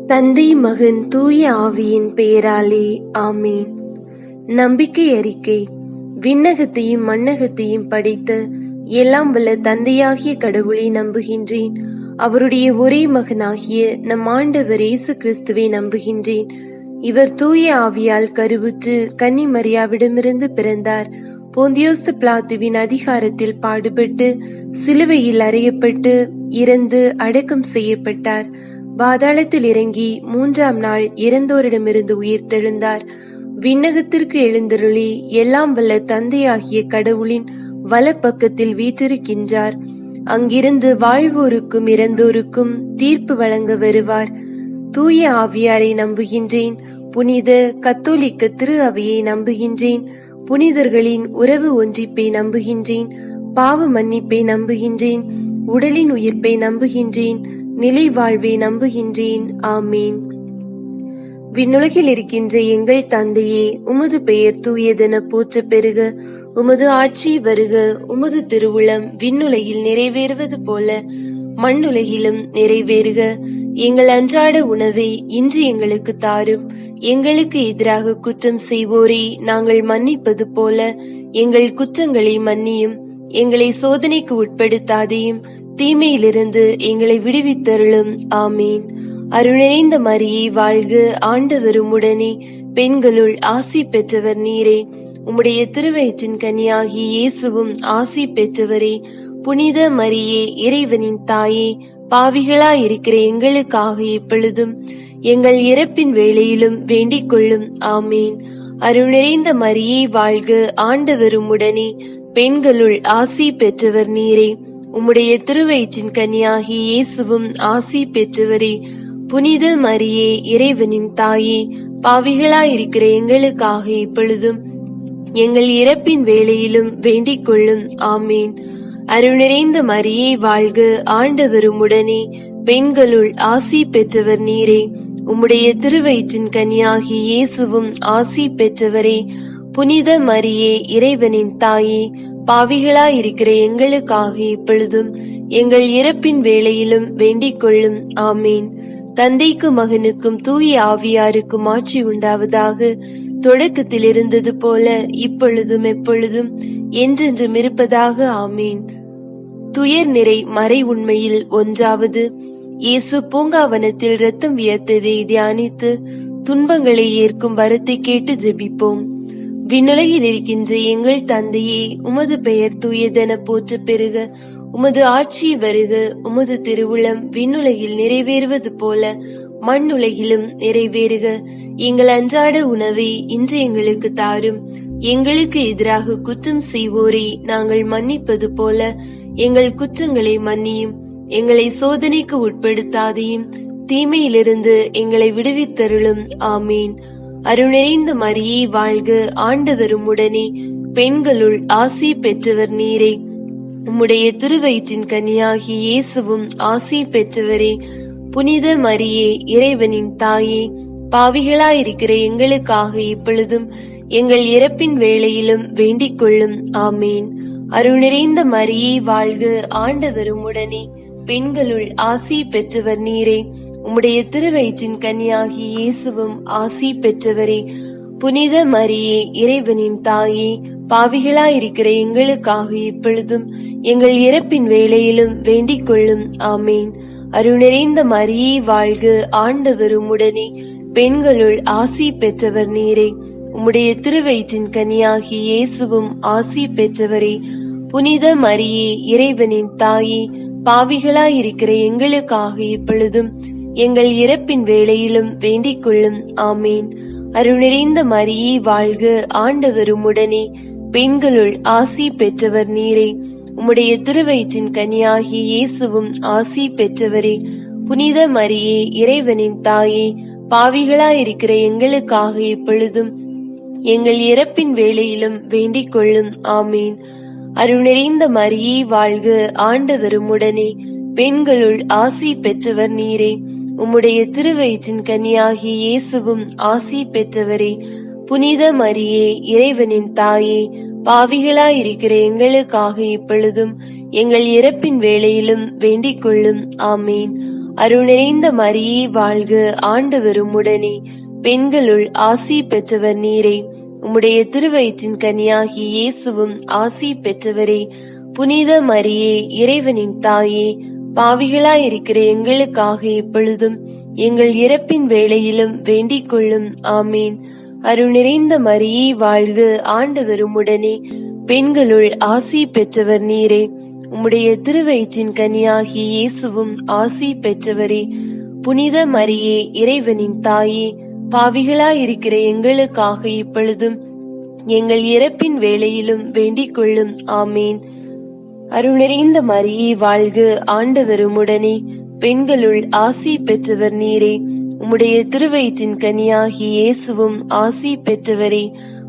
தந்தை, மகன், தூய ஆவியின் பெயராலே ஆமீன். நம்பிக்கை அறிக்கை. விண்ணகத்தையும் மண்ணகத்தையும் படைத்த எல்லாம் வல்ல தந்தையாகிய கடவுளை நம்புகின்றேன். அவருடைய ஒரே மகனாகிய நம் ஆண்டவர் இயேசு கிறிஸ்துவை நம்புகின்றேன். இவர் தூய ஆவியால் கருவுற்று கன்னி மரியாவிடமிருந்து பிறந்தார். போந்தியோஸ் பிலாத்துவின் அதிகாரத்தில் பாடுபட்டு சிலுவையில் அறையப்பட்டு இறந்து அடக்கம் செய்யப்பட்டார். பாதாளத்தில் இறங்கி 3ஆம் நாள் இறந்தோரிடமிருந்து உயிர்த்தெழுந்தார். விண்ணகத்திற்கு எழுந்தருளி எல்லாம் வல்ல தந்தையாகிய கடவுளின் வலப்பக்கத்தில் வீற்றிருக்கின்றார். அங்கிருந்து வாழ்வோருக்கும் இறந்தோருக்கும் தீர்ப்பு வழங்க வருவார். தூய ஆவியாரை நம்புகின்றேன். புனித கத்தோலிக்க திரு அவையை நம்புகின்றேன். புனிதர்களின் உறவு ஒன்றிப்பை நம்புகின்றேன். பாவ மன்னிப்பை நம்புகின்றேன். உடலின் உயிர்ப்பை நம்புகின்றேன். நிலை வாழ்வை நம்புகின்றேன். ஆமீன். விண்ணுலகில் இருக்கின்ற எங்கள் தந்தையே, உமது பெயர் தூயதென போற்ற பெருக. உமது ஆட்சி வருக. உமது திருவுளம் விண்ணுலகில் நிறைவேறுவது போல மண்ணுலகிலும் நிறைவேறுக. எங்கள் அன்றாட உணவை இன்று எங்களுக்கு தாரும். எங்களுக்கு எதிராக குற்றம் செய்வோரை நாங்கள் மன்னிப்பது போல எங்கள் குற்றங்களை மன்னியும். எங்களை சோதனைக்கு உட்படுத்தாதையும் தீமையிலிருந்து எங்களை விடுவித்தருளும். ஆமீன். அருள் நிறைந்த மரியே வாழ்க. ஆண்டவர் உம்முடனே, பெண்களுள் ஆசி பெற்றவர் நீரே. உம்முடைய திருவயிற்றின் கனியாகிய இயேசுவும் ஆசி பெற்றவரே. புனித மரியே, இறைவனின் தாயே, பாவிகளாயிருக்கிற எங்களுக்காக இப்பொழுதும் எங்கள் இறப்பின் வேளையிலும் வேண்டிக் கொள்ளும். ஆமீன். அருள் நிறைந்த மரியே வாழ்க. ஆண்டவர் உம்முடனே, பெண்களுள் ஆசி பெற்றவர் நீரே. உம்முடைய திருவயிற்றின் கனியாகிய இயேசுவும் ஆசி பெற்றவரே. புனித மரியே, இறைவனின் தாயே, பாவிகளாயிருக்கிற எங்களுக்காக இப்பொழுதும் எங்கள் இறப்பின் வேளையிலும் வேண்டிக் கொள்ளும். ஆமீன். அருள் நிறைந்த மரியே வாழ்க. ஆண்டவர் உம்முடனே, பெண்களுள் ஆசி பெற்றவர் நீரே. உம்முடைய திருவயிற்றின் கனியாகிய இயேசுவும் ஆசி பெற்றவரே. புனித மரியே, இறைவனின் தாயே, பாவிகளாயிருக்கிற எங்களுக்காக இப்பொழுதும் எங்கள் இறப்பின் வேளையிலும் வேண்டிக் கொள்ளும். ஆமீன். தந்தைக்கும் மகனுக்கும் தூய ஆவியாருக்கும் ஆட்சி உண்டாவதாக. தொடக்கத்தில் இருந்தது போல இப்பொழுதும் எப்பொழுதும் என்றென்றும் இருப்பதாக. ஆமீன். துயர் நிறை மறை உண்மையில் ஒன்றாவது. இயேசு பூங்காவனத்தில் இரத்தம் வியர்த்ததை தியானித்து துன்பங்களை ஏற்கும் வரத்தை கேட்டு ஜெபிப்போம். விண்ணுலகில் இருக்கின்ற எங்கள் தந்தையே, உமது பெயர் தூயதென போற்ற பெருக. உமது ஆட்சி வருக. உமது திருவுளம் விண்ணுலகில் நிறைவேறுவது போல மண்ணுலகிலும் நிறைவேறுக. எங்கள் அன்றாட உணவை இன்று எங்களுக்கு தாரும். எங்களுக்கு எதிராக குற்றம் செய்வோரை நாங்கள் மன்னிப்பது போல எங்கள் குற்றங்களை மன்னியும். எங்களை சோதனைக்கு உட்படுத்தாதையும் தீமையிலிருந்து எங்களை விடுவித்தருளும். ஆமீன். அருள் நிறைந்த மரியே வாழ்க. ஆண்டவர் உம்முடனே, பெண்களுள் ஆசி பெற்றவர் நீரே. உம்முடைய திருவயிற்றின் கனியாகிய இயேசுவும் ஆசி பெற்றவரே. புனித மரியே, இறைவனின் தாயே, பாவிகளாயிருக்கிற எங்களுக்காக இப்பொழுதும் எங்கள் இறப்பின் வேளையிலும் வேண்டிக் கொள்ளும். ஆமீன். அருள் நிறைந்த மரியே வாழ்க. ஆண்டவர் உம்முடனே, பெண்களுள் ஆசி பெற்றவர் நீரே. உம்முடைய திருவயிற்றின் கனியாகிய இயேசுவும் ஆசி பெற்றவரே. புனித மரியே, இறைவனின் தாயே, பாவிகளாயிருக்கிற எங்களுக்காக இப்பொழுதும் எங்கள் இறப்பின் வேளையிலும் வேண்டிக் கொள்ளும். ஆமீன். அருள் நிறைந்த மரியே வாழ்க. ஆண்டவர் உம்முடனே, பெண்களுள் ஆசி பெற்றவர் நீரே. உம்முடைய திருவயிற்றின் கனியாகிய இயேசுவும் ஆசி பெற்றவரே. புனித மரியே, இறைவனின் தாயே, பாவிகளாயிருக்கிற எங்களுக்காக இப்பொழுதும் எங்கள் இறப்பின் வேளையிலும் வேண்டிக் கொள்ளும். ஆமீன். அருள் நிறைந்த மரியே வாழ்க. ஆண்டவர் உம்முடனே, பெண்களுள் ஆசி பெற்றவர் நீரே. உம்முடைய திருவயிற்றின் கனியாகிய இயேசுவும் ஆசி பெற்றவரே. புனித மரியே, இறைவனின் தாயே, பாவிகளாயிருக்கிற எங்களுக்காக இப்பொழுதும் எங்கள் இறப்பின் வேளையிலும் வேண்டிக் கொள்ளும். ஆமீன். அருள் நிறைந்த மரியே வாழ்க. ஆண்டவர் உம்முடனே, பெண்களுள் ஆசி பெற்றவர் நீரே. உம்முடைய திருவயிற்றின் கனியாகிய இயேசுவும் ஆசி பெற்றவரே. புனித மரியே, இறைவனின் தாயே, பாவிகளாயிருக்கிற எங்களுக்காக இப்பொழுதும் எங்கள் இறப்பின் வேளையிலும் வேண்டிக் கொள்ளும். ஆமீன். அருள் நிறைந்த மரியே வாழ்க, ஆண்டவர் உம்முடனே, பெண்களுள் ஆசி பெற்றவர் நீரே. உம்முடைய திருவயிற்றின் கனியாகிய இயேசுவும் ஆசி பெற்றவரே. புனித மரியே, இறைவனின் தாயே, பாவிகளாயிருக்கிற எங்களுக்காக இப்பொழுதும் எங்கள் இறப்பின் வேளையிலும் வேண்டிக் கொள்ளும். ஆமீன். அருள் நிறைந்த மரியே வாழ்க, ஆண்டவர் உம்முடனே, பெண்களுள் ஆசி பெற்றவர் நீரே. உம்முடைய திருவயிற்றின் கனியாகிய இயேசுவும் ஆசி பெற்றவரே. புனித மரியே, இறைவனின் தாயே, பாவிகளாயிருக்கிற எங்களுக்காக இப்பொழுதும் எங்கள் இறப்பின் வேளையிலும் வேண்டிக் கொள்ளும். ஆமீன். அருள் நிறைந்த மரியே வாழ்க, ஆண்டவர் உம்முடனே, பெண்களுள் ஆசி பெற்றவர் நீரே. உம்முடைய திருவயிற்றின் கனியாகிய இயேசுவும் ஆசி பெற்றவரே.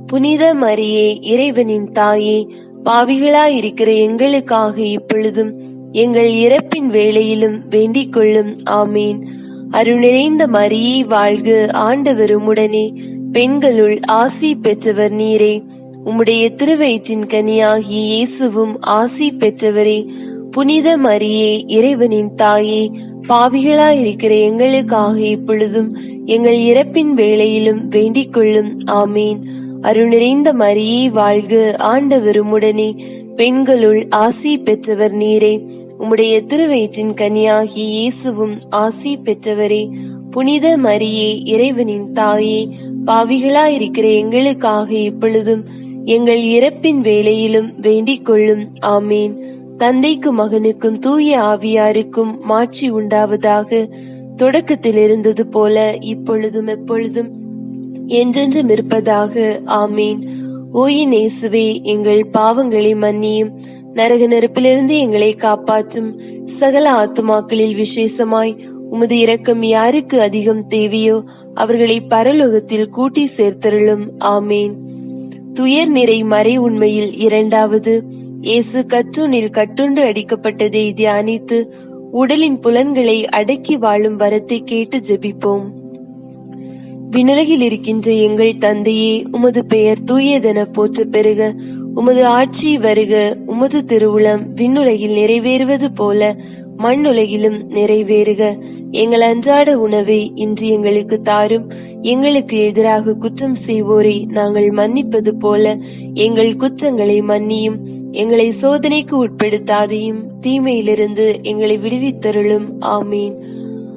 புனித மரியே, இறைவனின் தாயே, பாவிகளாயிருக்கிற எங்களுக்காக இப்பொழுதும் எங்கள் இறப்பின் வேளையிலும் வேண்டிக் கொள்ளும். ஆமீன். அருள் நிறைந்த மரியே வாழ்க, ஆண்டவர் உம்முடனே, பெண்களுள் ஆசி பெற்றவர் நீரே. உம்முடைய திருவயிற்றின் கனியாகிய இயேசுவும் ஆசி பெற்றவரே. புனித மரியே, இறைவனின் தாயே, பாவிகளாயிருக்கிற எங்களுக்காக இப்பொழுதும் எங்கள் இறப்பின் வேளையிலும் வேண்டிக் கொள்ளும். ஆமீன். அருள் நிறைந்த மரியே வாழ்க, ஆண்டவர் உம்முடனே, பெண்களுள் ஆசி பெற்றவர் நீரே. உம்முடைய திருவயிற்றின் கனியாகிய இயேசுவும் ஆசி பெற்றவரே. புனித மரியே, இறைவனின் தாயே, பாவிகளாயிருக்கிற எங்களுக்காக இப்பொழுதும் எங்கள் இறப்பின் வேளையிலும் வேண்டிக் கொள்ளும். ஆமீன். தந்தைக்கும் மகனுக்கும் தூய ஆவியாருக்கும் மாட்சி உண்டாவதாக. தொடக்கத்தில் இருந்தது போல இப்பொழுதும் எப்பொழுதும் என்றென்றும் இருப்பதாக. ஆமீன். ஓயின் இயேசுவே, எங்கள் பாவங்களை மன்னியும், நரக நெருப்பிலிருந்து எங்களை காப்பாற்றும். சகல ஆத்துமாக்களில் விசேஷமாய் உமது இரக்கம் யாருக்கு அதிகம் தேவையோ அவர்களை பரலோகத்தில் கூட்டி சேர்த்தருளும். ஆமீன். துயர் நிறை மறை உண்மையில் இரண்டாவது, இயேசு கற்றூனில் கட்டுண்டு அடிக்கப்பட்டதை தியானித்து உடலின் புலன்களை அடக்கி வாழும் வரத்தை கேட்டு ஜெபிப்போம். விண்ணுலகில் இருக்கின்ற எங்கள் தந்தையே, உமது பெயர் தூயதென போற்ற பெருக. உமது ஆட்சி வருக. உமது திருவுளம் விண்ணுலகில் நிறைவேறுவது போல மண்ணுலகிலும் நிறைவேறுக. எங்கள் அன்றாட உணவை இன்று எங்களுக்கு தாரும். எங்களுக்கு எதிராக குற்றம் செய்வோரை நாங்கள் மன்னிப்பது போல எங்கள் குற்றங்களை மன்னியும். எங்களை சோதனைக்கு உட்படுத்தாதையும், தீமையிலிருந்து எங்களை விடுவித்தருளும். ஆமீன்.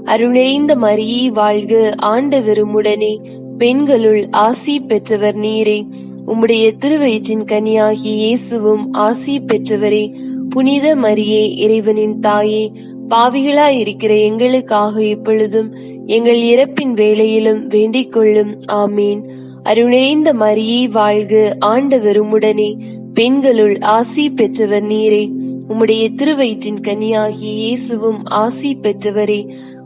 அருள் நிறைந்த மரியே வாழ்க, ஆண்டவர் உம்முடனே, பெண்களுள் ஆசி பெற்றவர் நீரே. உம்முடைய திருவயிற்றின் கனியாகிய இயேசுவும் ஆசி பெற்றவரே. புனித மரியே, இறைவனின் தாயே, பாவிகளாயிருக்கிற எங்களுக்காக இப்பொழுதும் எங்கள் இறப்பின் வேளையிலும் வேண்டிக் கொள்ளும். ஆமீன். அருள் நிறைந்த மரியே வாழ்க, ஆண்டவர் உம்முடனே, பெண்களுள் ஆசி பெற்றவர் நீரே. உம்முடைய திருவயிற்றின் கனியாகிய இயேசுவும் ஆசி பெற்றவரே.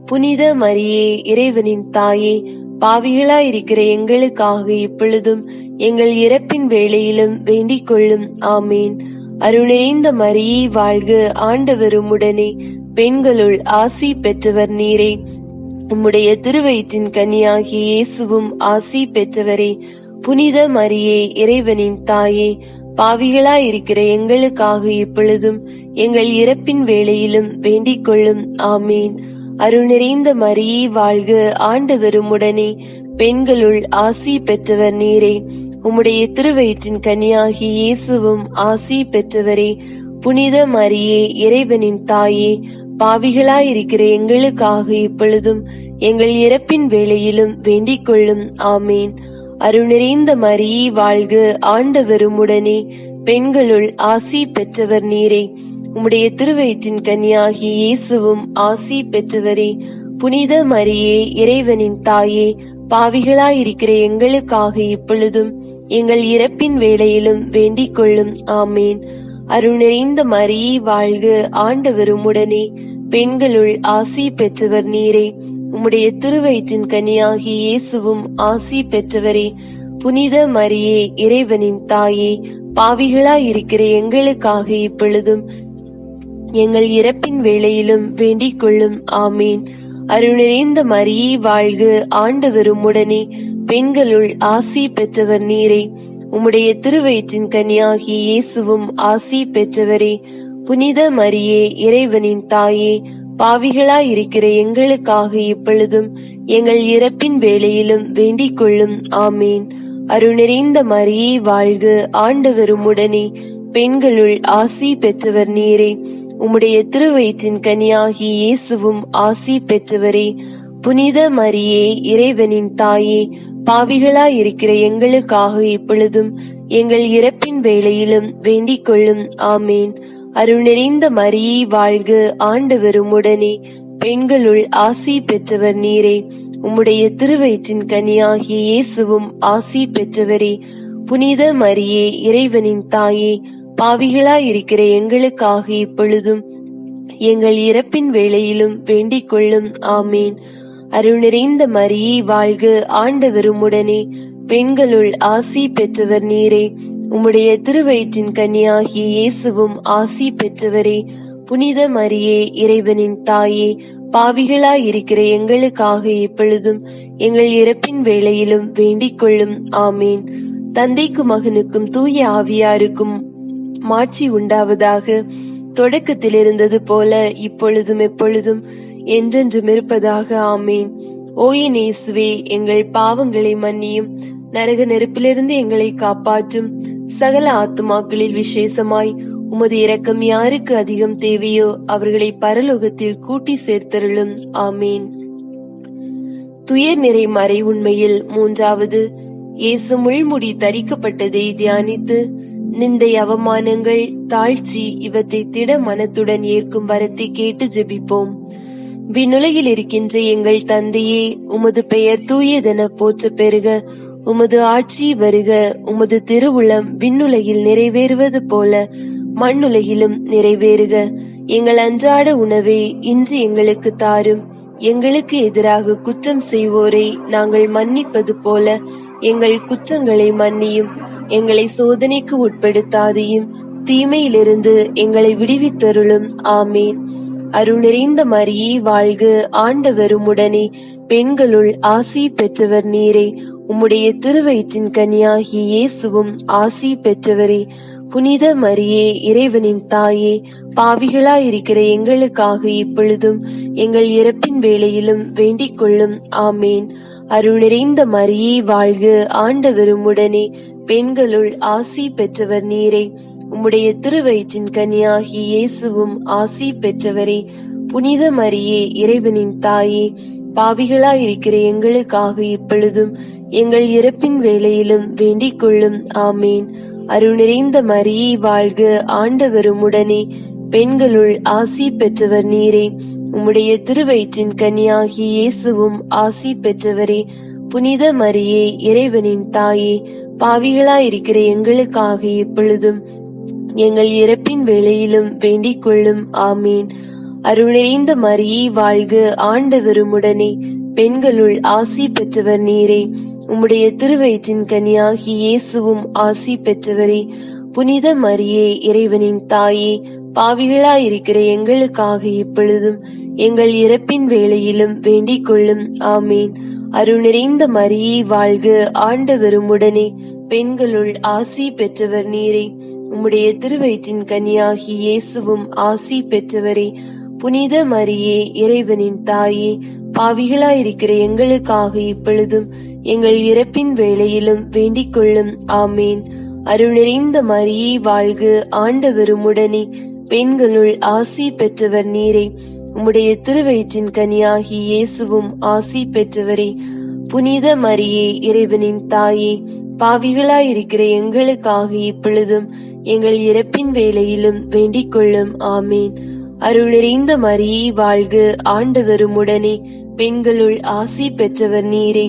புனித மரியே, இறைவனின் தாயே, பாவிகளாயிருக்கிற எங்களுக்காக இப்பொழுதும் எங்கள் இறப்பின் வேளையிலும் வேண்டிக் கொள்ளும். ஆமீன். அருள் நிறைந்த மரியே வாழ்க, ஆண்டவர் உம்முடனே, பெண்களுள் ஆசி பெற்றவர் நீரே. உம்முடைய திருவயிற்றின் கனியாகிய இயேசுவும் ஆசி பெற்றவரே. புனித மரியே, இறைவனின் தாயே, பாவிகளாயிருக்கிற எங்களுக்காக இப்பொழுதும் எங்கள் இறப்பின் வேளையிலும் வேண்டிக் கொள்ளும். ஆமீன். அருள் நிறைந்த மரியே வாழ்க, ஆண்டவர் உம்முடனே, பெண்களுள் ஆசி பெற்றவர் நீரே. உம்முடைய திருவயிற்றின் கனியாகிய இயேசுவும் ஆசி பெற்றவரே. புனித மரியே, இறைவனின் தாயே, பாவிகளாயிருக்கிற எங்களுக்காக இப்பொழுதும் எங்கள் இறப்பின் வேளையிலும் வேண்டிக் கொள்ளும். ஆமீன். அருள் நிறைந்த மரியே வாழ்க, ஆண்டவர் உம்முடனே, பெண்களுள் ஆசி பெற்றவர் நீரே. உம்முடைய திருவயிற்றின் கனியாகிய இயேசுவும் ஆசி பெற்றவரே. புனித மரியே, இறைவனின் தாயே, பாவிகளாயிருக்கிற எங்களுக்காக இப்பொழுதும் எங்கள் இறப்பின் வேளையிலும் வேண்டிக் கொள்ளும். ஆமீன். அருள் நிறைந்த மரியே வாழ்க, ஆண்டவர் உம்முடனே, பெண்களுள் ஆசி பெற்றவர் நீரே. உம்முடைய திருவயிற்றின் கனியாகிய இயேசுவும் ஆசி பெற்றவரே. புனித மரியே, இறைவனின் தாயே, பாவிகளாயிருக்கிற எங்களுக்காக இப்பொழுதும் எங்கள் இறப்பின் வேளையிலும் வேண்டிக் கொள்ளும். ஆமீன். அருள் நிறைந்த மரியே வாழ்க, ஆண்டவர் உம்முடனே, பெண்களுள் ஆசி பெற்றவர் நீரே. உம்முடைய திருவயிற்றின் கனியாகிய இயேசுவும் ஆசி பெற்றவரே. புனித மரியே, இறைவனின் தாயே, பாவிகளாயிருக்கிற எங்களுக்காக இப்பொழுதும் எங்கள் இறப்பின் வேளையிலும் வேண்டிக் கொள்ளும். ஆமேன். அருள் நிறைந்த மரியே வாழ்க, ஆண்டவர் உம்முடனே, பெண்களுள் ஆசி பெற்றவர் நீரே. உம்முடைய திருவயிற்றின் கனியாகி இயேசுவும் ஆசி பெற்றவரே. புனித மரியே, இறைவனின் தாயே, பாவிகளாயிருக்கிற எங்களுக்காக இப்பொழுதும் எங்கள் இறப்பின் வேளையிலும் வேண்டிக் கொள்ளும். ஆமேன். அருள் நிறைந்த மரியே வாழ்க, ஆண்டவர் உம்முடனே, பெண்களுள் ஆசி பெற்றவர் நீரே. உம்முடைய திருவயிற்றின் கனியாகிய இயேசுவும் ஆசி பெற்றவரே. புனித மரியே, இறைவனின் தாயே, பாவிகளாயிருக்கிற எங்களுக்காக இப்பொழுதும் எங்கள் இறப்பின் வேளையிலும் வேண்டிக் கொள்ளும். ஆமேன். அருள் நிறைந்த மரியே வாழ்க, ஆண்டவர் உம்முடனே, பெண்களுள் ஆசி பெற்றவர் நீரே. உம்முடைய திருவயிற்றின் கன்னியாகிய இயேசுவும் ஆசி பெற்றவரே. புனித மரியே, இறைவனின் தாயே, பாவிகளாயிருக்கிற எங்களுக்காக இப்பொழுதும் எங்கள் இறப்பின் வேளையிலும் வேண்டிக் கொள்ளும். ஆமேன். தந்தைக்கும் மகனுக்கும் தூய ஆவியாருக்கும் மாட்சி உண்டாவதாக. தொடக்கத்தில் இருந்தது போல இப்பொழுதும் எப்பொழுதும் என்றென்றும் இருப்பதாக. ஆமேன். ஓயின் இயேசுவே, எங்கள் பாவங்களை மன்னியும், நரக நெருப்பிலிருந்து எங்களை காப்பாற்றும். சகல ஆத்துமாக்களில் விசேஷமாய் உமது இரக்கம் யாருக்கு அதிகம் தேவையோ அவர்களை பரலோகத்தில் கூட்டி சேர்த்தருளும். ஆமேன். துயர் நிறை மறை உண்மையில் மூன்றாவது, இயேசு முள்முடி தரிக்கப்பட்டதை தியானித்து நிந்தை, அவமானங்கள், தாழ்ச்சி இவற்றை திட மனத்துடன் ஏற்கும் வரத்தை கேட்டு ஜெபிப்போம். விண்ணுலகில் இருக்கின்ற எங்கள் தந்தையே, உமது பெயர் தூயதென போற்ற பெறுக. உமது ஆட்சி வருக. உமது திருவுளம் விண்ணுலகில் நிறைவேறுவது போல மண்ணுலகிலும் நிறைவேறுக. எங்கள் அன்றாட உணவை இன்று எங்களுக்கு தாரும். எங்களுக்கு எதிராக குற்றம் செய்வோரை நாங்கள் மன்னிப்பது போல எங்கள் குற்றங்களை மன்னியும். எங்களை சோதனைக்கு உட்படுத்தாதையும், தீமையிலிருந்து எங்களை விடுவித்தருளும். ஆமேன். அருள் நிறைந்த மரியே வாழ்க, ஆண்டவர் உம்முடனே, பெண்களுள் ஆசி பெற்றவர் நீரே. உம்முடைய திருவயிற்றின் கனியாகிய இயேசுவும் ஆசி பெற்றவரே. புனித மரியே, இறைவனின் தாயே, பாவிகளாயிருக்கிற எங்களுக்காக இப்பொழுதும் எங்கள் இறப்பின் வேளையிலும் வேண்டிக் கொள்ளும். ஆமேன். அருள் நிறைந்த மரியே வாழ்க, ஆண்டவர் உம்முடனே, பெண்களுள் ஆசி பெற்றவர் நீரே. உம்முடைய திருவயிற்றின் கனியாகிய இயேசுவும் ஆசி பெற்றவரே. புனித மரியே, இறைவனின் தாயே, பாவிகளாயிருக்கிற எங்களுக்காக இப்பொழுதும் எங்கள் இறப்பின் வேளையிலும் வேண்டிக் கொள்ளும். ஆமேன். அருள் நிறைந்த மரியே வாழ்க, ஆண்டவர் உம்முடனே, பெண்களுள் ஆசி பெற்றவர் நீரே. உம்முடைய திருவயிற்றின் கனியாகிய இயேசுவும் ஆசி பெற்றவரே. புனித மரியே, இறைவனின் தாயே, பாவிகளாயிருக்கிற எங்களுக்காக இப்பொழுதும் எங்கள் இறப்பின் வேளையிலும் வேண்டிக் கொள்ளும். ஆமேன். அருள் நிறைந்த மரியே வாழ்க, ஆண்டவர் உம்முடனே, பெண்களுள் ஆசி பெற்றவர் நீரே. உம்முடைய திருவயிற்றின் கனியாகிய இயேசுவும் ஆசி பெற்றவரே. புனித மரியே, இறைவனின் தாயே, பாவிகளாயிருக்கிற எங்களுக்காக இப்பொழுதும் எங்கள் இறப்பின் வேளையிலும் வேண்டிக் கொள்ளும். ஆமேன். அருள் நிறைந்த மரியே வாழ்க, ஆண்டவர் உம்முடனே, பெண்களுள் ஆசி பெற்றவர் நீரே. உம்முடைய திருவயிற்றின் கனியாகிய இயேசுவும் ஆசி பெற்றவரே. புனித மரியே, இறைவனின் தாயே, பாவிகளாயிருக்கிற எங்களுக்காக இப்பொழுதும் எங்கள் இறப்பின் வேளையிலும் வேண்டிக் கொள்ளும். ஆமேன். அருள் நிறைந்த மரியே வாழ்க, ஆண்டவர் உம்முடனே, பெண்களுள் ஆசி பெற்றவர் நீரே. உம்முடைய திருவயிற்றின் கனியாகிய இயேசுவும் ஆசி பெற்றவரே. புனித மரியே, இறைவனின் தாயே, பாவிகளாயிருக்கிற எங்களுக்காக இப்பொழுதும் எங்கள் இறப்பின் வேளையிலும் வேண்டிக் கொள்ளும். ஆமேன். அருள் நிறைந்த மரியே வாழ்க, ஆண்டவர் உம்முடனே, பெண்களுள் ஆசி பெற்றவர் நீரே.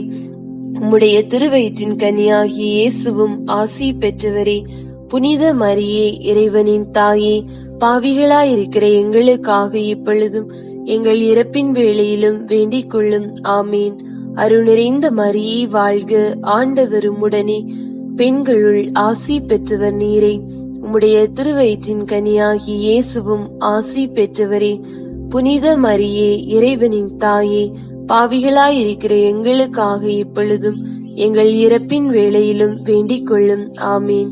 உம்முடைய திருவயிற்றின் கனியாகிய இயேசுவும் ஆசி பெற்றவரே. புனித மரியே, இறைவனின் தாயே, பாவிகளாயிருக்கிற எங்களுக்காக இப்பொழுதும் எங்கள் இறப்பின் வேளையிலும் வேண்டிக் கொள்ளும். ஆமேன். அருள் நிறைந்த மரியே வாழ்க, ஆண்டவர் உம்முடனே, பெண்களுள் ஆசி பெற்றவர் நீரே. உம்முடைய திருவயிற்றின் கனியாகிய இயேசுவும் ஆசி பெற்றவரே. புனித மரியே, இறைவனின் தாயே, பாவிகளாயிருக்கிற எங்களுக்காக இப்பொழுதும் எங்கள் இறப்பின் வேளையிலும் வேண்டிக் கொள்ளும். ஆமேன்.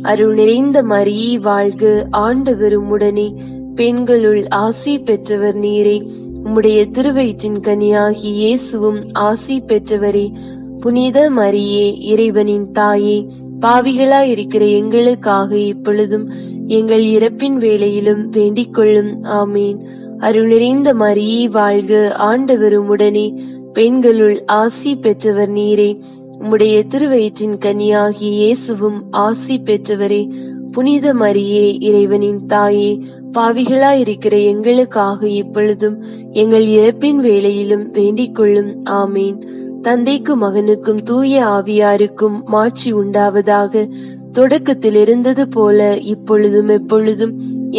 அருள் நிறைந்த மரியே வாழ்க, ஆண்டவர் உம்முடனே, பெண்களுள் ஆசி பெற்றவர் நீரே. உம்முடைய திருவயிற்றின் கனியாகி இயேசுவும் ஆசி பெற்றவரே. புனித மரியே, இறைவனின் தாயே, பாவிகளாயிருக்கிற எங்களுக்காக இப்பொழுதும் எங்கள் இறப்பின் வேளையிலும் வேண்டிக் கொள்ளும். ஆமீன். அருள் நிறைந்த மரியே வாழ்க, ஆண்டவர் உம்முடனே. பெண்களுள் ஆசி பெற்றவர் நீரே. உம்முடைய திருவயிற்றின் கனியாகி இயேசுவும் ஆசி பெற்றவரே. புனித மரியே, இறைவனின் தாயே, பாவிகளாயிருக்கிற எங்களுக்காக இப்பொழுதும் எங்கள் இறப்பின் வேளையிலும் வேண்டிக் கொள்ளும். ஆமீன். தந்தைக்கும் மகனுக்கும் தூய ஆவியாருக்கும் மாட்சி உண்டாவதாக. தொடக்கத்தில் இருந்தது போல இப்பொழுதும் எப்பொழுதும்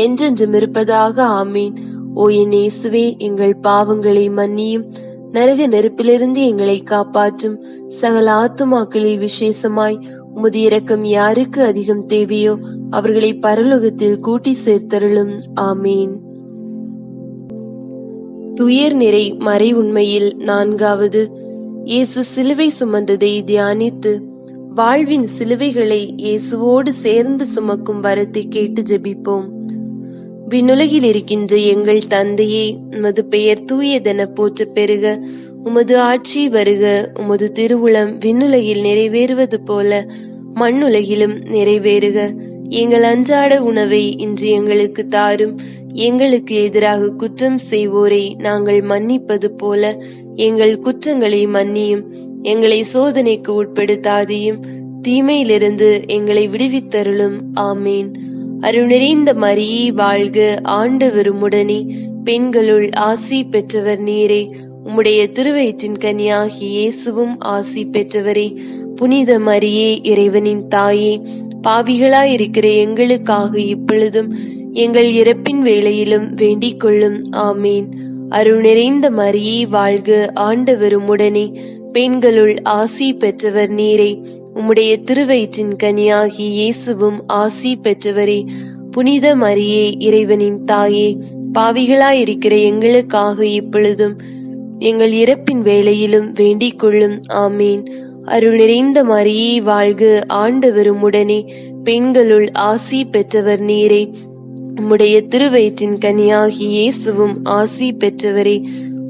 என்றென்றும் இருப்பதாக. ஆமீன். ஓ என் இயேசுவே, எங்கள் பாவங்களை மன்னியும், நரக நெருப்பிலிருந்து எங்களை காப்பாற்றும். சகல ஆத்துமாக்களில் விசேஷமாய் உமது இரக்கம் யாருக்கு அதிகம் தேவையோ அவர்களை பரலோகத்தில் கூட்டி சேர்த்தருளும். ஆமீன். துயர் நிறை மறை உண்மையில் 4வது. இயேசு சிலுவை சுமந்ததை தியானித்து வாழ்வின் சிலுவைகளை இயேசுவோடு சேர்ந்து சுமக்கும் வரத்தை கேட்டு ஜெபிப்போம். விண்ணுலகில் இருக்கின்ற எங்கள் தந்தையே, உமது பெயர் தூயதென போற்ற பெருக. உமது ஆட்சி வருக. உமது திருவுளம் விண்ணுலகில் நிறைவேறுவது போல மண்ணுலகிலும் நிறைவேறுக. எங்கள் அன்றாட உணவை இன்று எங்களுக்கு தாரும். எங்களுக்கு எதிராக குற்றம் செய்வோரை நாங்கள் மன்னிப்பது போல எங்கள் குற்றங்களை மன்னியும். எங்களை சோதனைக்கு உட்படுத்தாதையும், தீமையிலிருந்து எங்களை விடுவித்தருளும். ஆமீன். அருள் நிறைந்த மரியே வாழ்க, ஆண்டவர் உம்முடனே. பெண்களுள் ஆசி பெற்றவர் நீரே. உம்முடைய திருவயிற்றின் கனியாகி இயேசுவும் ஆசி பெற்றவரே. புனித மரியே, இறைவனின் தாயே, பாவிகளாயிருக்கிற எங்களுக்காக இப்பொழுதும் எங்கள் இறப்பின் வேளையிலும் வேண்டிக் கொள்ளும். ஆமீன். அருள் நிறைந்த மரியே வாழ்க, ஆண்டவர் உம்முடனே. பெண்களுள் ஆசி பெற்றவர் நீரே. உம்முடைய திருவயிற்றின் கனியாகி இயேசுவும் ஆசி பெற்றவரே. புனித மரியே, இறைவனின் தாயே, பாவிகளாயிருக்கிற எங்களுக்காக இப்பொழுதும் எங்கள் இறப்பின் வேளையிலும் வேண்டிக் கொள்ளும். ஆமீன். அருள் நிறைந்த மரியே வாழ்க, ஆண்டவர் உம்முடனே. பெண்களுள் ஆசி பெற்றவர் நீரே. உம்முடைய திருவயிற்றின் கனியாகி இயேசுவும் ஆசி பெற்றவரே.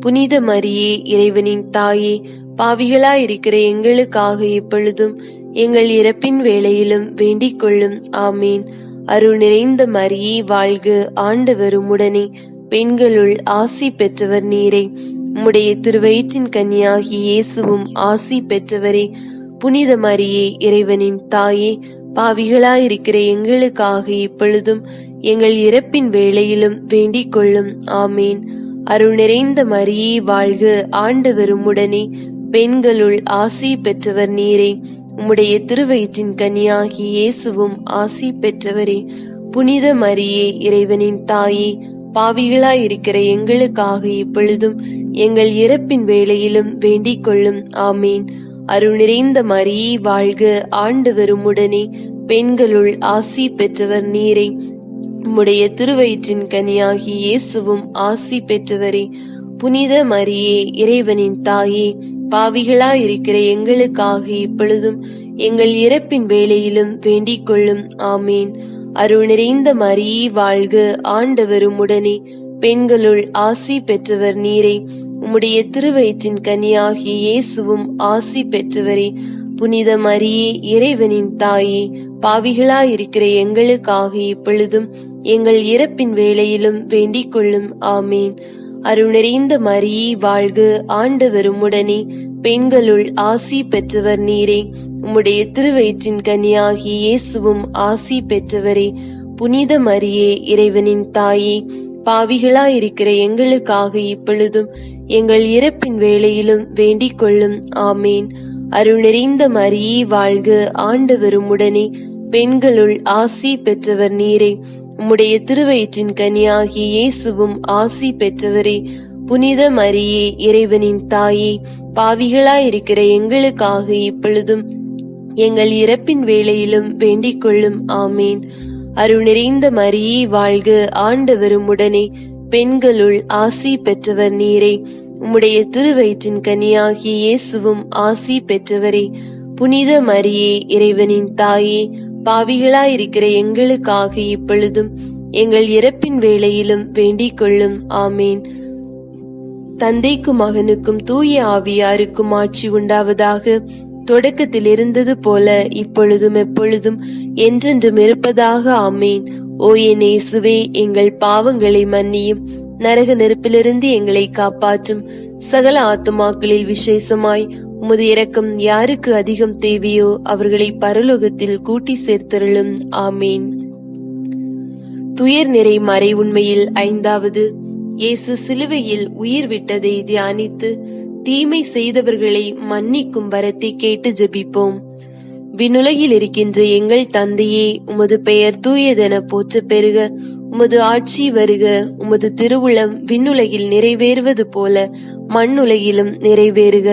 புனித மரியே, இறைவனின் தாயே, பாவிகளாயிருக்கிற எங்களுக்காக இப்பொழுதும் எங்கள் இறப்பின் வேளையிலும் வேண்டிக் கொள்ளும். ஆமீன். அருள் நிறைந்த மரியே வாழ்க, ஆண்டவர் உம்முடனே. பெண்களுள் ஆசி பெற்றவர் நீரே. உம்முடைய திருவயிற்றின் கனியாகி இயேசுவும் ஆசி பெற்றவரே. புனித மரியே, இறைவனின் தாயே, பாவிகளாயிருக்கிற எங்களுக்காக இப்பொழுதும் எங்கள் இறப்பின் வேளையிலும் வேண்டிக் கொள்ளும். ஆமீன். அருள் நிறைந்த மரியே வாழ்க, ஆண்டவர் உம்முடனே. பெண்களுள் ஆசி பெற்றவர் நீரே. உம்முடைய திருவயிற்றின் கனியாகி இயேசுவும் ஆசி பெற்றவரே. புனித மரியே, இறைவனின் தாயே, பாவிகளாயிருக்கிற எங்களுக்காக இப்பொழுதும் எங்கள் இறப்பின் வேளையிலும் வேண்டிக் கொள்ளும். ஆமீன். அருள் நிறைந்த மரியே வாழ்க, ஆண்டவர் உம்முடனே. பெண்களுள் ஆசி பெற்றவர் நீரே. உம்முடைய திருவயிற்றின் கனியாகி இயேசுவும் ஆசி பெற்றவரே. புனித மரியே, இறைவனின் தாயே, பாவிகளாயிருக்கிற எங்களுக்காக இப்பொழுதும் எங்கள் இறப்பின் வேளையிலும் வேண்டிக் கொள்ளும். ஆமீன். அருள் நிறைந்த மரியே வாழ்க, ஆண்டவர் உம்முடனே. பெண்களுள் ஆசி பெற்றவர் நீரே. உம்முடைய திருவயிற்றின் கனியாகி இயேசுவும் ஆசி பெற்றவரே. புனித மரியே, இறைவனின் தாயே, பாவிகளாயிருக்கிற எங்களுக்காக இப்பொழுதும் எங்கள் இறப்பின் வேளையிலும் வேண்டிக் கொள்ளும். ஆமீன். அருள் நிறைந்த மரியே வாழ்க, ஆண்டவர் உம்முடனே. பெண்களுள் ஆசி பெற்றவர் நீரே. உம்முடைய திருவயிற்றின் கனியாகி இயேசுவும் ஆசி பெற்றவரே. புனித மரியே, இறைவனின் தாயே, பாவிகளாயிருக்கிற எங்களுக்காக இப்பொழுதும் எங்கள் இறப்பின் வேளையிலும் வேண்டிக் கொள்ளும். ஆமீன். அருள் நிறைந்த மரியே வாழ்க, ஆண்டவர் உம்முடனே. பெண்களுள் ஆசி பெற்றவர் நீரே. உம்முடைய திருவயிற்றின் கனியாகி இயேசுவும் ஆசி பெற்றவரே. புனித மரியே, இறைவனின் தாயே, பாவிகளாயிருக்கிற எங்களுக்காக இப்பொழுதும் எங்கள் இறப்பின் வேளையிலும் வேண்டிக் கொள்ளும். ஆமீன். அருள் நிறைந்த மரியே வாழ்க, ஆண்டவர் உம்முடனே. பெண்களுள் ஆசி பெற்றவர் நீரே. உம்முடைய திருவயிற்றின் கனியாகி இயேசுவும் ஆசி பெற்றவரே. புனித மரியே, இறைவனின் தாயே, பாவிகளாயிருக்கிற எங்களுக்காக இப்பொழுதும் எங்கள் இறப்பின் வேளையிலும் வேண்டிக் கொள்ளும். ஆமேன். தந்தைக்கும் மகனுக்கும் தூய ஆவியாருக்கும் ஆட்சி உண்டாவதாக. தொடக்கத்தில் இருந்தது போல இப்பொழுதும் எப்பொழுதும் என்றென்றும் இருப்பதாக. ஆமேன். ஓ என் இயேசுவே, எங்கள் பாவங்களை மன்னியும், நரக நெருப்பிலிருந்து எங்களை காப்பாற்றும். சகல ஆத்துமாக்களில் விசேஷமாய் உமது இரக்கம் யாருக்கு அதிகம் தேவையோ அவர்களை பரலோகத்தில் கூட்டி சேர்த்தருளும். ஆமேன். துயர் நிறை மறை உண்மையில் ஐந்தாவது, இயேசு சிலுவையில் உயிர் விட்டதை தியானித்து தீமை செய்தவர்களை மன்னிக்கும் வரத்தை கேட்டு ஜெபிப்போம். விண்ணுலகில் இருக்கின்ற எங்கள் தந்தையே, உமது பெயர் தூயதென போற்ற பெறுக. உமது ஆட்சி வருக. உமது திருவுளம் விண்ணுலகில் நிறைவேறுவது போல மண்ணுலகிலும் நிறைவேறுக.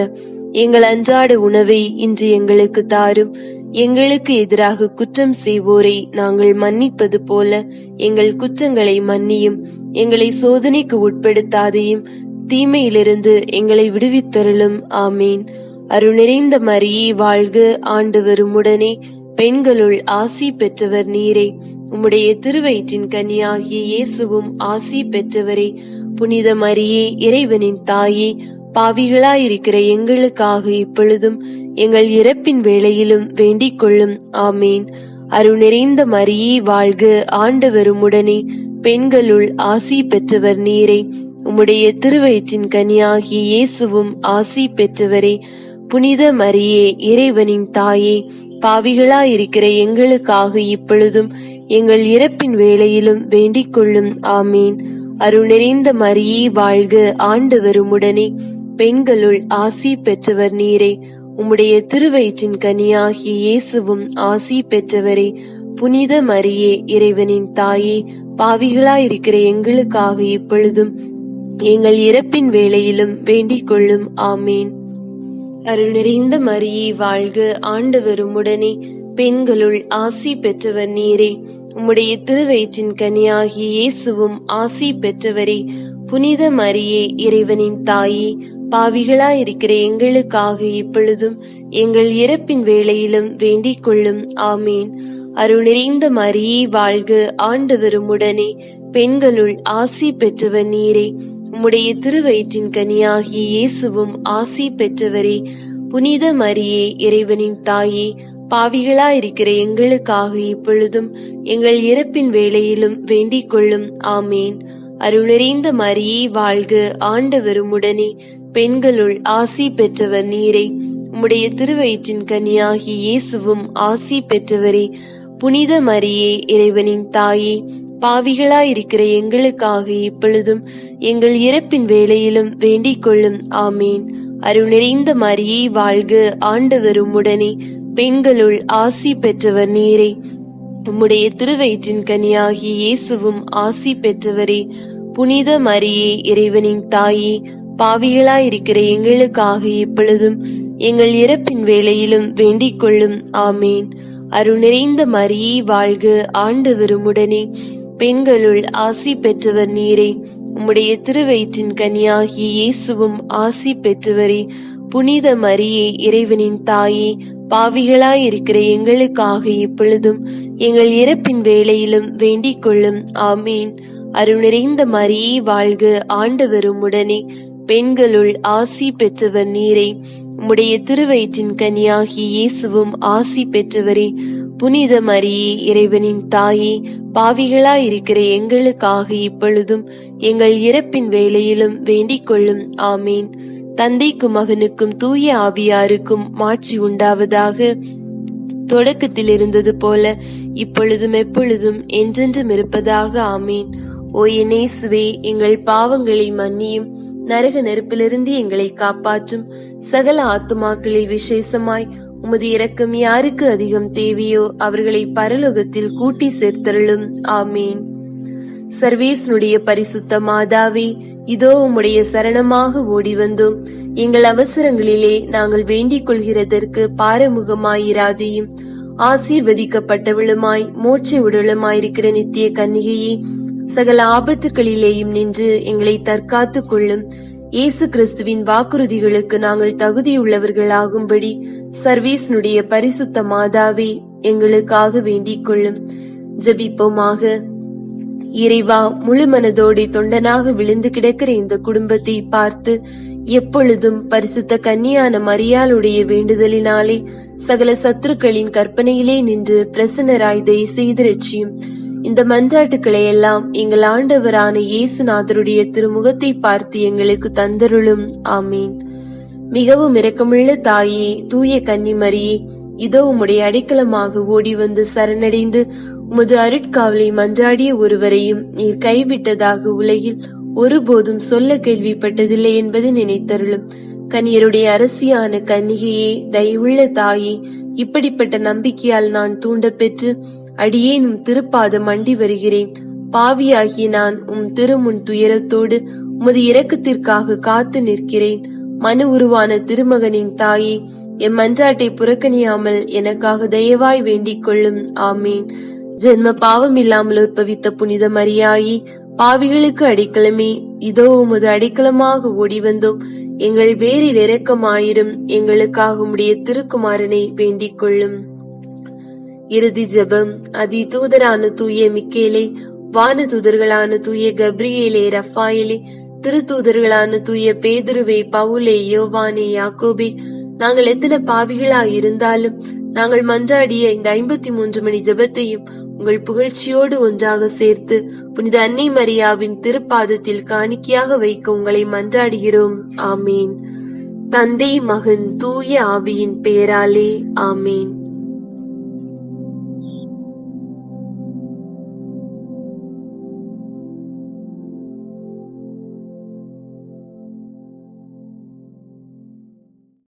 எங்கள் அன்றாட உணவை இன்று எங்களுக்கு தாரும். எங்களுக்கு எதிராக குற்றம் செய்வோரை நாங்கள் மன்னிப்பது போல எங்கள் குற்றங்களை மன்னியும். எங்களை சோதனைக்கு உட்படுத்தாதையும், தீமையிலிருந்து எங்களை விடுவித்தருளும். ஆமீன். அருள் நிறைந்த மரியே வாழ்க, ஆண்டவர் உம்முடனே, பெண்களுள் ஆசி பெற்றவர் நீரே. உம்முடைய திருவயிற்றின் கனியாகிய இயேசுவும் ஆசி பெற்றவரே. புனித மரியே, இறைவனின் தாயே, பாவிகளாயிருக்கிற எங்களுக்காக இப்பொழுதும் எங்கள் இறப்பின் வேளையிலும் வேண்டிக் கொள்ளும். ஆமீன். அருள் நிறைந்த மரியே வாழ்க, ஆண்டவர் உம்முடனே, பெண்களுள் ஆசி பெற்றவர் நீரே. உம்முடைய திருவயிற்றின் கனியாகிய இயேசுவும் ஆசி பெற்றவரே. புனித மரியே, இறைவனின் தாயே, பாவிகளாயிருக்கிற எங்களுக்காக இப்பொழுதும் எங்கள் இறப்பின் வேளையிலும் வேண்டிக் கொள்ளும். ஆமீன். அருள் நிறைந்த மரியே வாழ்க, ஆண்டவர் உம்முடனே, பெண்களுள் ஆசி பெற்றவர் நீரே. உம்முடைய திருவயிற்றின் கனியாகிய இயேசுவும் ஆசி பெற்றவரே. புனித மரியே, இறைவனின் தாயே, பாவிகளாயிருக்கிற எங்களுக்காக இப்பொழுதும் எங்கள் இறப்பின் வேளையிலும் வேண்டிக் கொள்ளும். ஆமீன். அருள் நிறைந்த மரியே வாழ்க, ஆண்டவர் உம்முடனே, பெண்களுள் ஆசி பெற்றவர் நீரே. உம்முடைய திருவயிற்றின் கனியாகிய இயேசுவும் ஆசி பெற்றவரே. புனித மரியே, இறைவனின் தாயே, பாவிகளாயிருக்கிற எங்களுக்காக இப்பொழுதும் எங்கள் இறப்பின் வேளையிலும் வேண்டிக் கொள்ளும். ஆமீன். அருள் நிறைந்த மரியே வாழ்க, ஆண்டவர் உம்முடனே, பெண்களுள் ஆசி பெற்றவர் நீரே. உம்முடைய திருவயிற்றின் கனியாகிய இயேசுவும் ஆசி பெற்றவரே. புனித மரியே, இறைவனின் தாயே, பாவிகளாயிருக்கிற எங்களுக்காக இப்பொழுதும் எங்கள் இறப்பின் வேளையிலும் வேண்டிக் கொள்ளும். ஆமீன். அருள் நிறைந்த மரியே வாழ்க, ஆண்டவர் உம்முடனே, பெண்களுள் ஆசி பெற்றவர் நீரே. உம்முடைய திருவயிற்றின் கனியாகிய இயேசுவும் ஆசி பெற்றவரே. புனித மரியே, இறைவனின் தாயே, பாவிகளாயிருக்கிற எங்களுக்காக இப்பொழுதும் எங்கள் இறப்பின் வேளையிலும் வேண்டிக் கொள்ளும். ஆமீன். அருள் நிறைந்த மரியே வாழ்க, ஆண்டவர் உம்முடனே, பெண்களுள் ஆசி பெற்றவர் நீரே. உம்முடைய திருவயிற்றின் கனியாகிய இயேசுவும் ஆசி பெற்றவரே. புனித மரியே, இறைவனின் தாயே, பாவிகளாயிருக்கிற எங்களுக்காக இப்பொழுதும் எங்கள் இறப்பின் வேளையிலும் வேண்டிக் கொள்ளும். ஆமீன். அருள் நிறைந்த மரியே வாழ்க, ஆண்டவர் உம்முடனே, பெண்களுள் ஆசி பெற்றவர் நீரே. உம்முடைய திருவயிற்றின் கனியாகிய இயேசுவும் ஆசி பெற்றவரே. புனித மரியே, இறைவனின் தாயே, பாவிகளாயிருக்கிற எங்களுக்காக இப்பொழுதும் எங்கள் இறப்பின் வேளையிலும் வேண்டிக் கொள்ளும். ஆமீன். அருள் நிறைந்த மரியே வாழ்க, ஆண்டவர் உம்முடனே, பெண்களுள் ஆசி பெற்றவர் நீரே. உம்முடைய திருவயிற்றின் கனியாகிய இயேசுவும் ஆசி பெற்றவரே. புனித மரியே, இறைவனின் தாயே, பாவிகளாயிருக்கிற எங்களுக்காக இப்பொழுதும் எங்கள் இறப்பின் வேளையிலும் வேண்டிக் கொள்ளும். ஆமீன். தந்தைக்கும் மகனுக்கும் தூய ஆவியாருக்கும் மாட்சி உண்டாவதாக. தொடக்கத்தில் இருந்தது போல இப்பொழுதும் எப்பொழுதும் என்றென்றும் இருப்பதாக. ஆமீன். ஓ என் இயேசுவே, எங்கள் பாவங்களை மன்னியும், நரக நெருப்பிலிருந்து எங்களை காப்பாற்றும். சகல ஆத்துமாக்களில் விசேஷமாய் உமது இரக்கம் யாருக்கு அதிகம் தேவையோ அவர்களை பரலோகத்தில் கூட்டி சேர்த்தருளும். ஆமீன். சர்வேசனுடைய பரிசுத்த மாதாவே, இதோ உம்முடைய சரணமாக ஓடி வந்தோம். எங்கள் அவசரங்களிலே நாங்கள் வேண்டிக் கொள்கிறதற்கு பாரமுகமாயிராதையும். ஆசீர்வதிக்கப்பட்டவளுமாய் மோட்ச உடலுமாயிருக்கிற நித்திய கன்னிகையே, சகல ஆபத்துக்களிலேயும் நின்று எங்களை தற்காத்துக் கொள்ளும். இயேசு கிறிஸ்துவின் வாக்குறுதிகளுக்கு நாங்கள் தகுதியுள்ளவர்களாகும்படி சர்வேசனுடைய பரிசுத்த மாதாவே, எங்களுக்காக வேண்டிக் கொள்ளும். ஜெபிப்போமாக. இறைவா, முழு மனதோடு தொண்டனாக விழுந்து கிடக்கிற இந்த குடும்பத்தை பார்த்து எப்பொழுதும் பரிசுத்த கன்னியான மரியாளுடைய வேண்டுதலினாலே சகல சத்துருக்களின் கற்பனையிலே நின்று பிரசன்னராய் தயை செய்து ரட்சியும். இந்த மன்றாட்டுக்களை எல்லாம் எங்கள் ஆண்டவரான இயேசுநாதருடைய திருமுகத்தை பார்த்து எங்களுக்கு தந்தருளும். ஆமீன். மிகவும் இரக்கமுள்ள தாயே, தூய கன்னிமரியே, இதோ உம்முடைய அடைக்கலமாக ஓடி வந்து சரணடைந்து உமது அருட்காவலை மன்றாடிய ஒருவரையும் நீர் கைவிட்டதாக உலகில் ஒருபோதும் சொல்ல கேள்விப்பட்டதில்லை என்பதை நினைத்தருளும். கன்னியருடைய அரசியான கன்னிகையே, தயவுள்ள தாயே, இப்படிப்பட்ட நம்பிக்கையால் நான் தூண்ட பெற்று அடியேனும் திருப்பாதம் மண்டி வருகிறேன். பாவியாகிய நான் திருமுன் துயரத்தோடு உமது இரக்கத்திற்காக காத்து நிற்கிறேன். மனு உருவான திருமகனின் தாயே, என் மன்றாட்டை புறக்கணியாமல் எனக்காக தயவாய் வேண்டிக் கொள்ளும். ஆமீன். ஜென்ம பாவம் இல்லாமல் உற்பவித்த புனித மரியாயே, பாவிகளுக்கு அடைக்கலமே, இதோ உமது அடைக்கலமாக ஓடி வந்தோம். எங்கள் பேரில் இரக்கமாயிரும். எங்களுக்காக உம்முடைய திருக்குமாரனை வேண்டிக் கொள்ளும். இறுதி ஜெபம். அதி தூதரான தூய மிக்கேலே, வான தூதர்களான தூய கப்ரியேலே, ரஃபாயேலே, திருத்தூதர்களான தூய பேதுருவே, பவுலே, யோவானே, யாக்கோபே, நாங்கள் எத்தனை பாவிகளாய் இருந்தாலும் நாங்கள் மன்றாடிய இந்த 53 மணி ஜெபத்தையும் உங்கள் புகழ்ச்சியோடு ஒன்றாக சேர்த்து புனித அன்னை மரியாவின் திருப்பாதத்தில் காணிக்கையாக வைக்க உங்களை மன்றாடுகிறோம். ஆமீன். தந்தை, மகன், தூய ஆவியின் பெயராலே. ஆமீன்.